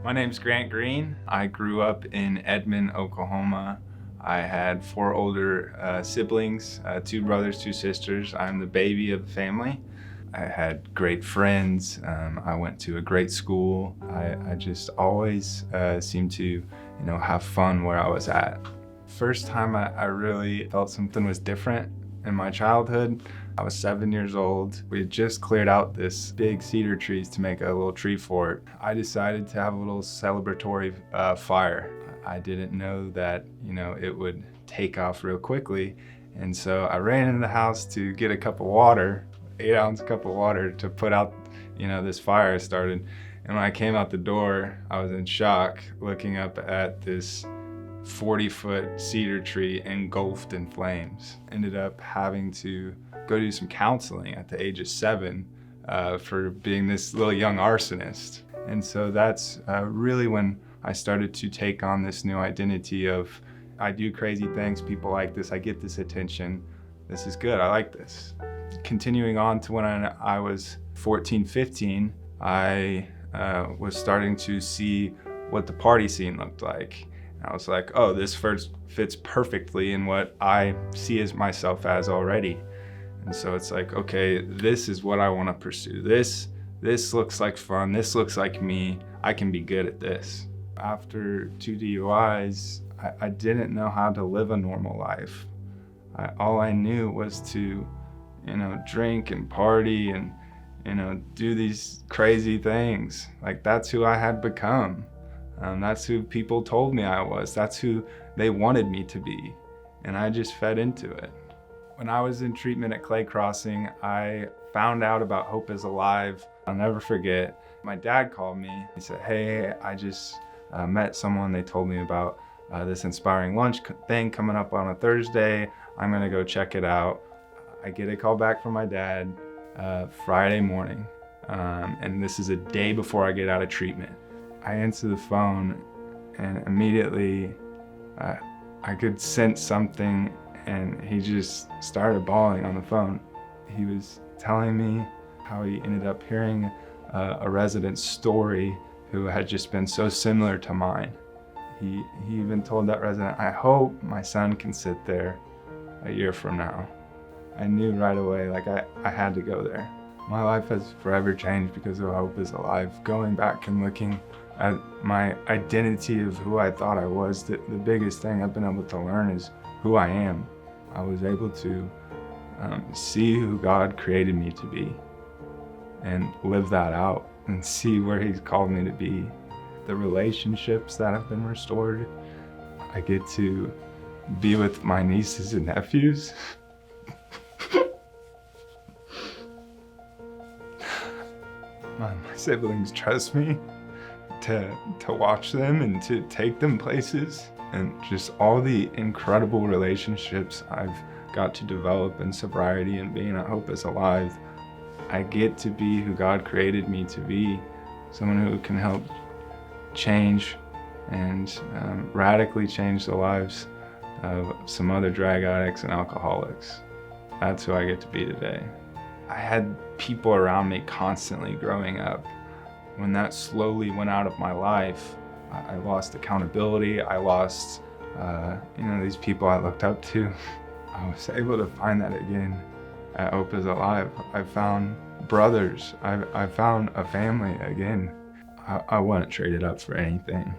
My name's Grant Green. I grew up in Edmond, Oklahoma. I had four older siblings, two brothers, two sisters. I'm the baby of the family. I had great friends. I went to a great school. I just always seemed to, have fun where I was at. First time I really felt something was different in my childhood, I was 7 years old. We had just cleared out this big cedar trees to make a little tree fort. I decided to have a little celebratory fire. I didn't know that, it would take off real quickly. And so I ran into the house to get a cup of water, 8-ounce cup of water to put out, this fire started. And when I came out the door, I was in shock looking up at this 40-foot cedar tree engulfed in flames. Ended up having to go do some counseling at the age of 7 for being this little young arsonist. And so that's really when I started to take on this new identity of, I do crazy things, people like this, I get this attention, this is good, I like this. Continuing on to when I was 14, 15, I was starting to see what the party scene looked like. I was like, oh, this first fits perfectly in what I see as myself as already. And so it's like, okay, this is what I want to pursue. This looks like fun. This looks like me. I can be good at this. After 2 DUIs, I didn't know how to live a normal life. All I knew was to, drink and party and, do these crazy things. Like, that's who I had become. That's who people told me I was. That's who they wanted me to be. And I just fed into it. When I was in treatment at Clay Crossing, I found out about Hope is Alive. I'll never forget. My dad called me. He said, hey, I just met someone. They told me about this inspiring lunch thing coming up on a Thursday. I'm gonna go check it out. I get a call back from my dad Friday morning. And this is a day before I get out of treatment. I answer the phone and immediately I could sense something, and he just started bawling on the phone. He was telling me how he ended up hearing a resident's story who had just been so similar to mine. He even told that resident, I hope my son can sit there a year from now. I knew right away, I had to go there. My life has forever changed because of Hope is Alive. Going back and looking at my identity of who I thought I was, the biggest thing I've been able to learn is who I am. I was able to see who God created me to be and live that out and see where He's called me to be. The relationships that have been restored. I get to be with my nieces and nephews. My siblings trust me to watch them and to take them places, and just all the incredible relationships I've got to develop in sobriety and being at Hope is Alive. I get to be who God created me to be, someone who can help change and radically change the lives of some other drug addicts and alcoholics. That's who I get to be today. I had people around me constantly growing up. When that slowly went out of my life, I lost accountability. I lost, these people I looked up to. I was able to find that again at Hope is Alive. I found brothers. I found a family again. I wouldn't trade it up for anything.